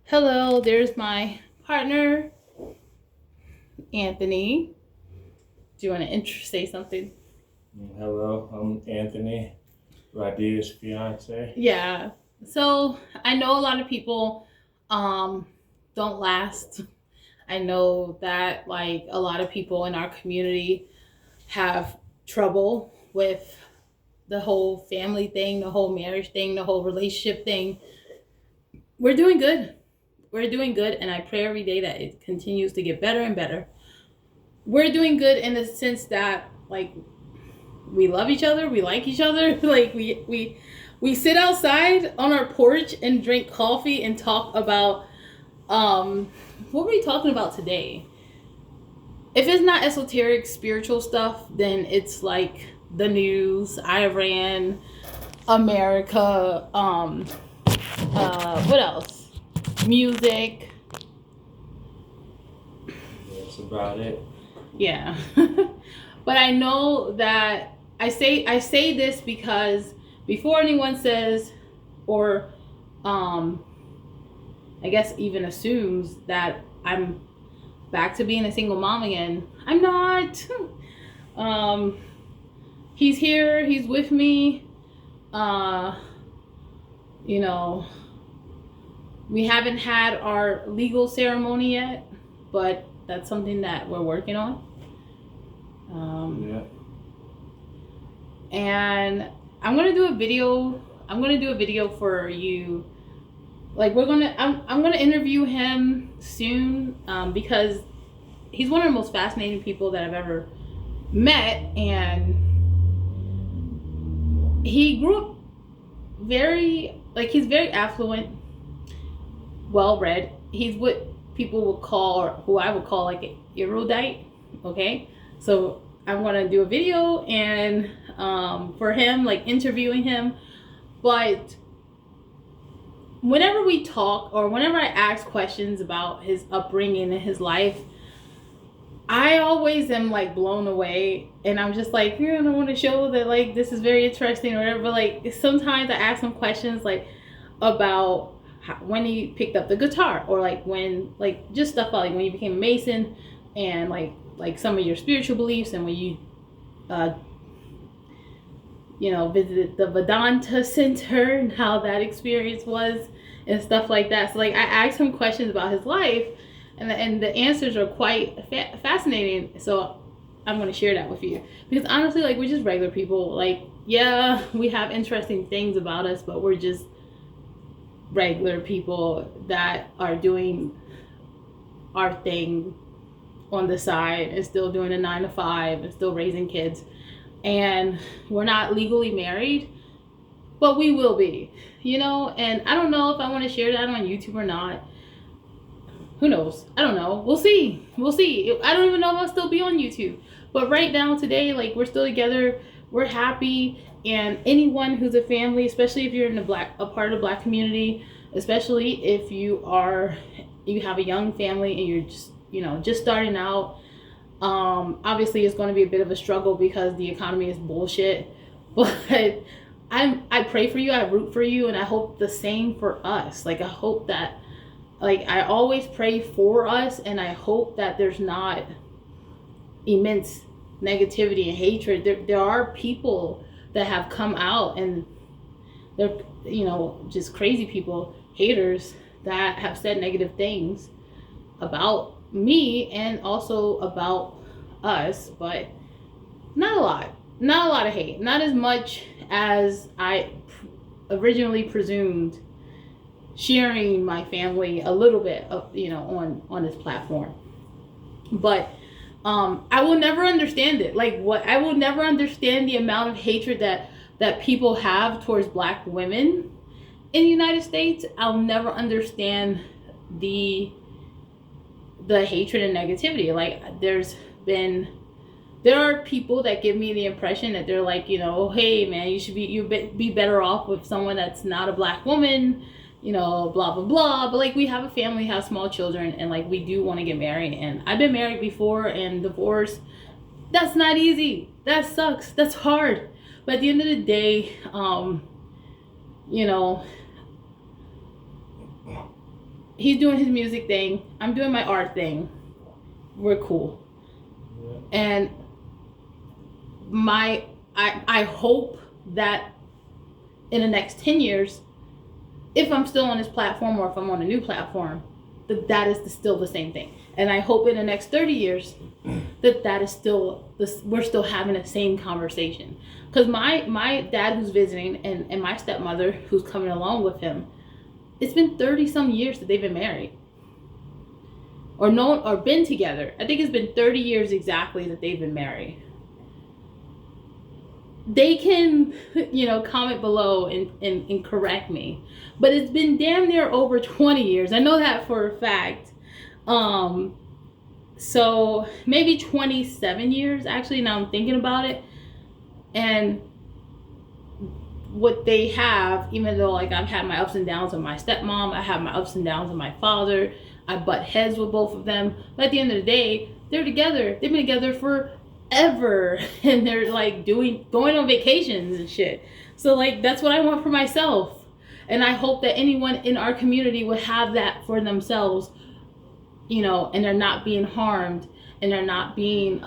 Hello, there's my partner, Anthony. Do you want to say something? Hello, I'm Anthony, Radia's fiance. Yeah. So I know a lot of people um don't last. I know that like a lot of people in our community have trouble with the whole family thing, the whole marriage thing, the whole relationship thing. We're doing good. We're doing good, and I pray every day that it continues to get better and better. We're doing good in the sense that like we love each other, we like each other. Like we sit outside on our porch and drink coffee and talk about what were we talking about today? If it's not esoteric spiritual stuff, then it's like the news, Iran, America, what else? Music. That's about it. Yeah. But I know that I say this because before anyone says or um I guess even assumes that I'm back to being a single mom again. I'm not. um he's here, he's with me. Uh you know, we haven't had our legal ceremony yet, but that's something that we're working on. Yeah. And I'm gonna do a video. I'm gonna do a video for you. Like I'm gonna interview him soon because he's one of the most fascinating people that I've ever met, and he grew up very like he's very affluent, well read. He's what people would call, or who I would call, like an erudite. Okay, so I'm gonna do a video and for him, like interviewing him. But whenever we talk or whenever I ask questions about his upbringing and his life, I always am like blown away, and I'm just like, I want to show that like this is very interesting or whatever. But like sometimes I ask him questions like about when he picked up the guitar, or like when like just stuff about like when you became a Mason, and like some of your spiritual beliefs, and when you uh, visited the Vedanta Center and how that experience was and stuff like that. So like I asked him questions about his life, and the answers are quite fascinating. So I'm going to share that with you because honestly, like we're just regular people. Like yeah, we have interesting things about us, but we're just regular people that are doing our thing on the side and still doing a 9 to 5 and still raising kids. And we're not legally married, but we will be, and I don't know if I want to share that on YouTube or not. Who knows? I don't know. We'll see. I don't even know if I'll still be on YouTube, but right now today, like we're still together, we're happy. And anyone who's a family, especially if you're in a part of the Black community, especially if you have a young family and you're just starting out, obviously it's going to be a bit of a struggle because the economy is bullshit. But I pray for you, I root for you, and I hope the same for us. Like I hope that, like I always pray for us, and I hope that there's not immense negativity and hatred. There are people that have come out, and they're just crazy people, haters, that have said negative things about me and also about us, but not a lot of hate, not as much as I originally presumed, sharing my family a little bit of on this platform. But I will never understand it. Like what I will never understand the amount of hatred that people have towards Black women in the United States. I'll never understand the hatred and negativity. Like there are people that give me the impression that they're like, hey man, you be better off with someone that's not a Black woman, blah blah blah. But like we have a family, have small children, and like we do want to get married. And I've been married before, and divorce, that's not easy. That sucks. That's hard. But at the end of the day, you know, He's doing his music thing. I'm doing my art thing. We're cool. Yeah. And I hope that in the next 10 years, if I'm still on this platform or if I'm on a new platform, that is still the same thing. And I hope in the next 30 years that is still we're still having the same conversation. Because my dad who's visiting and my stepmother who's coming along with him, it's been 30 some years that they've been married or known or been together. I think it's been 30 years exactly that they've been married. They can, comment below and correct me, but it's been damn near over 20 years. I know that for a fact. So maybe 27 years actually, now I'm thinking about it. And what they have, even though like I've had my ups and downs with my stepmom, I have my ups and downs with my father, I butt heads with both of them, but at the end of the day, they're together. They've been together forever, and they're like going on vacations and shit. So like that's what I want for myself, and I hope that anyone in our community would have that for themselves, and they're not being harmed, and they're not being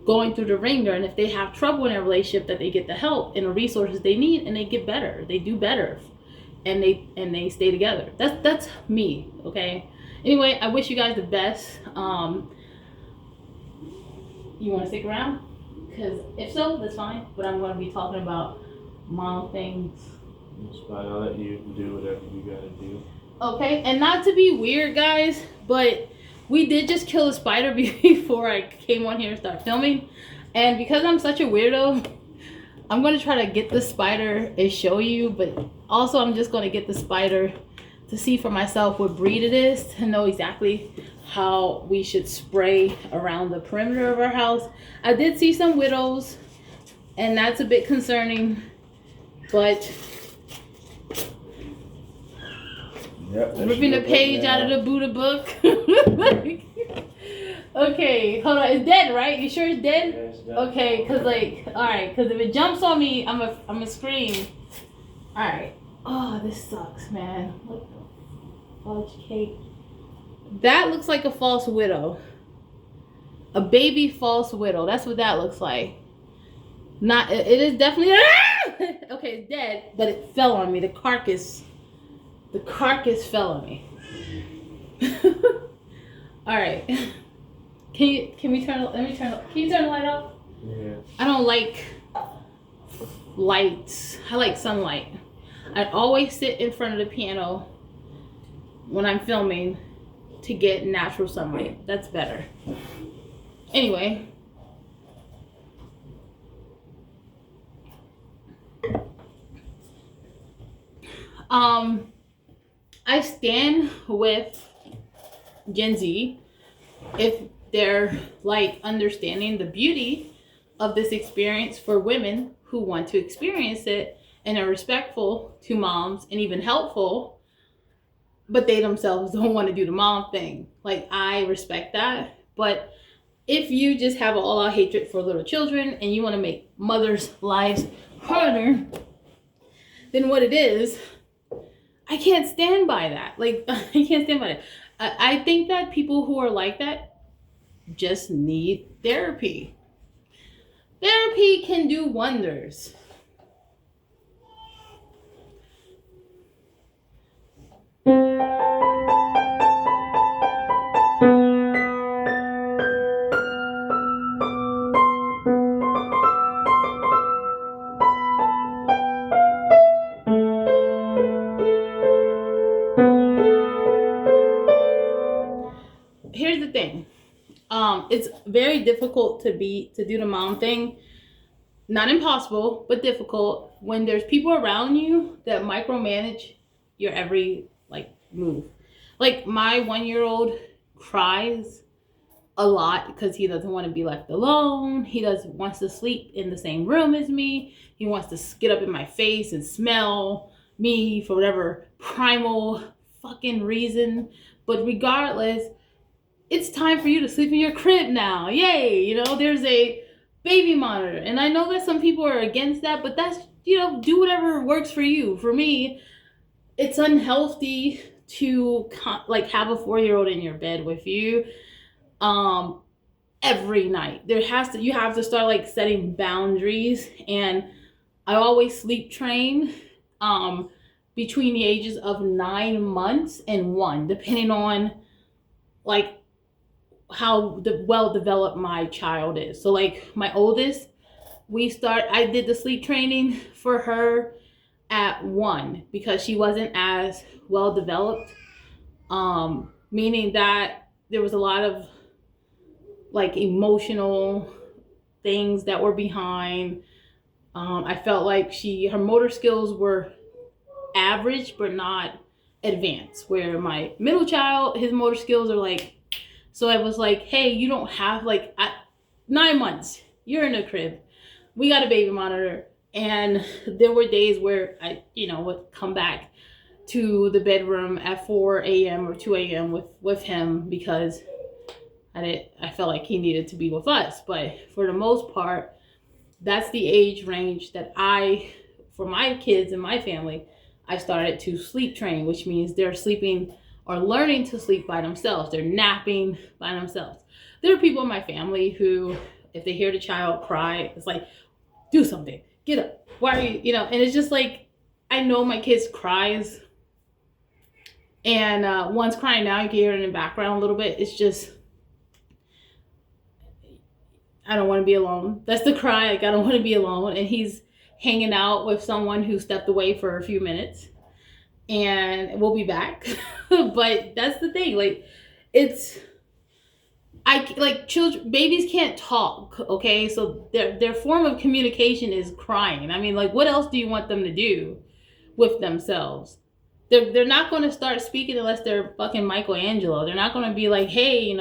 going through the ringer. And if they have trouble in a relationship, that they get the help and the resources they need, and they get better, they do better, and they stay together. That's me. Okay, anyway, I wish you guys the best. You want to stick around? Because if so, that's fine, but I'm going to be talking about mom things. It's fine. I'll let you do whatever you gotta do. Okay, and not to be weird, guys, but we did just kill a spider before I came on here and started filming. And because I'm such a weirdo, I'm going to try to get the spider and show you, but also I'm just going to get the spider to see for myself what breed it is, to know exactly how we should spray around the perimeter of our house. I did see some widows, and that's a bit concerning, but ripping the page out of the Buddha book. Okay, hold on. It's dead, right? You sure it's dead? Yeah, it's dead. Okay, alright, because if it jumps on me, I'm a scream. Alright. Oh, this sucks, man. What the fudge cake? That looks like a false widow. A baby false widow. That's what that looks like. It is definitely okay, it's dead, but it fell on me. The carcass fell on me. All right. Can you turn the light off? Yeah. I don't like lights. I like sunlight. I always sit in front of the piano when I'm filming to get natural sunlight. That's better. Anyway. I stand with Gen Z if they're like understanding the beauty of this experience for women who want to experience it and are respectful to moms and even helpful, but they themselves don't want to do the mom thing. Like, I respect that. But if you just have an all-out hatred for little children and you want to make mothers' lives harder than what it is, I can't stand by that. Like, I can't stand by it. I think that people who are like that just need therapy. Therapy can do wonders. Here's the thing. It's very difficult to do the mom thing. Not impossible, but difficult when there's people around you that micromanage your every move. Like, my 1-year-old cries a lot because he doesn't want to be left alone. He wants to sleep in the same room as me. He wants to get up in my face and smell me for whatever primal fucking reason. But regardless, it's time for you to sleep in your crib now. Yay! There's a baby monitor. And I know that some people are against that, but that's, do whatever works for you. For me, it's unhealthy to like have a 4-year-old in your bed with you every night. You have to start like setting boundaries. And I always sleep train between the ages of 9 months and 1, depending on like how well developed my child is. So like my oldest, I did the sleep training for her at 1 because she wasn't as well developed, meaning that there was a lot of like emotional things that were behind. I felt like her motor skills were average but not advanced, where my middle child, his motor skills are like, so I was like, hey, you don't have like, at 9 months, you're in a crib, we got a baby monitor. And there were days where I, would come back to the bedroom at 4 a.m. or 2 a.m. with him because I felt like he needed to be with us. But for the most part, that's the age range that for my kids and my family, I started to sleep train, which means they're sleeping or learning to sleep by themselves. They're napping by themselves. There are people in my family who, if they hear the child cry, it's like, do something, get up. Why are you, and it's just like, I know my kids cries, and one's crying now, you can hear it in the background a little bit. It's just, I don't want to be alone. That's the cry, like I don't want to be alone. And he's hanging out with someone who stepped away for a few minutes, and we'll be back. But that's the thing, like babies can't talk, okay? So their form of communication is crying. I mean, like, what else do you want them to do with themselves? They're not going to start speaking unless they're fucking Michelangelo. They're not going to be like, hey,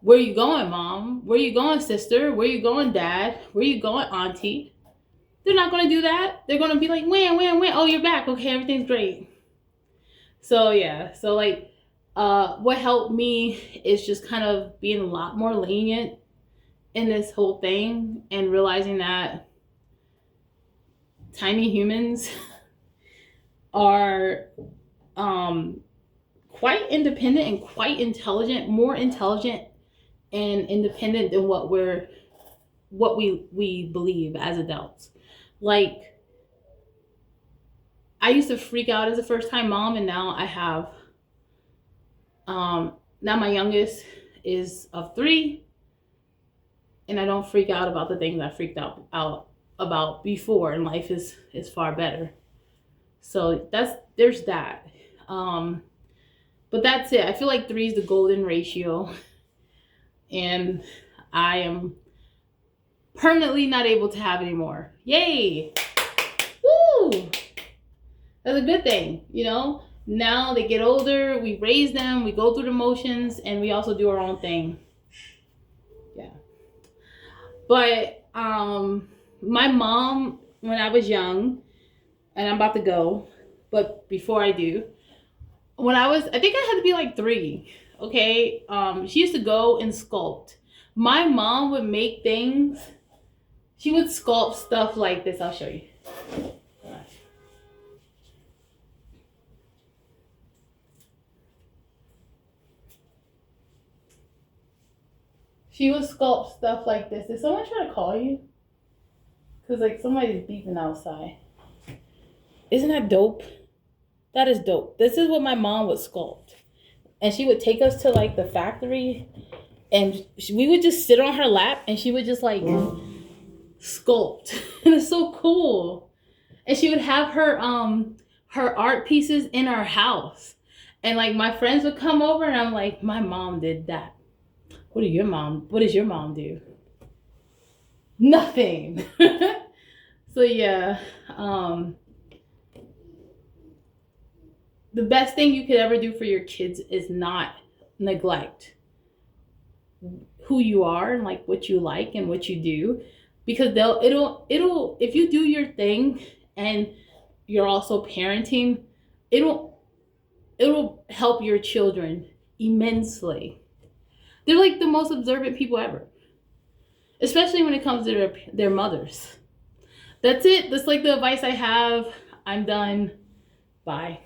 where you going, mom? Where you going, sister? Where you going, dad? Where you going, auntie? They're not going to do that. They're going to be like, wham. Oh, you're back. Okay, everything's great. So, yeah. So, like, what helped me is just kind of being a lot more lenient in this whole thing and realizing that tiny humans are quite independent and quite intelligent, more intelligent and independent than what we believe as adults. Like, I used to freak out as a first-time mom, and now I have now my youngest is of 3, and I don't freak out about the things I freaked out about before, and life is far better. So there's that. But that's it. I feel like 3 is the golden ratio, and I am permanently not able to have any more. Yay! Woo! That's a good thing, Now they get older, we raise them, we go through the motions, and we also do our own thing. Yeah. But my mom, when I was young, and I'm about to go, but before I do, I think I had to be like 3, okay? She used to go and sculpt. My mom would make things. She would sculpt stuff like this. I'll show you. She would sculpt stuff like this. Did someone try to call you? Because, like, somebody's beeping outside. Isn't that dope? That is dope. This is what my mom would sculpt. And she would take us to, like, the factory. And we would just sit on her lap. And she would just, like, sculpt. And it's so cool. And she would have her art pieces in our house. And, like, my friends would come over. And I'm like, my mom did that. What does your mom do? Nothing. So yeah, the best thing you could ever do for your kids is not neglect who you are and like what you like and what you do, because it'll if you do your thing and you're also parenting, it'll help your children immensely. They're like the most observant people ever, especially when it comes to their mothers. That's it. That's like the advice I have. I'm done. Bye.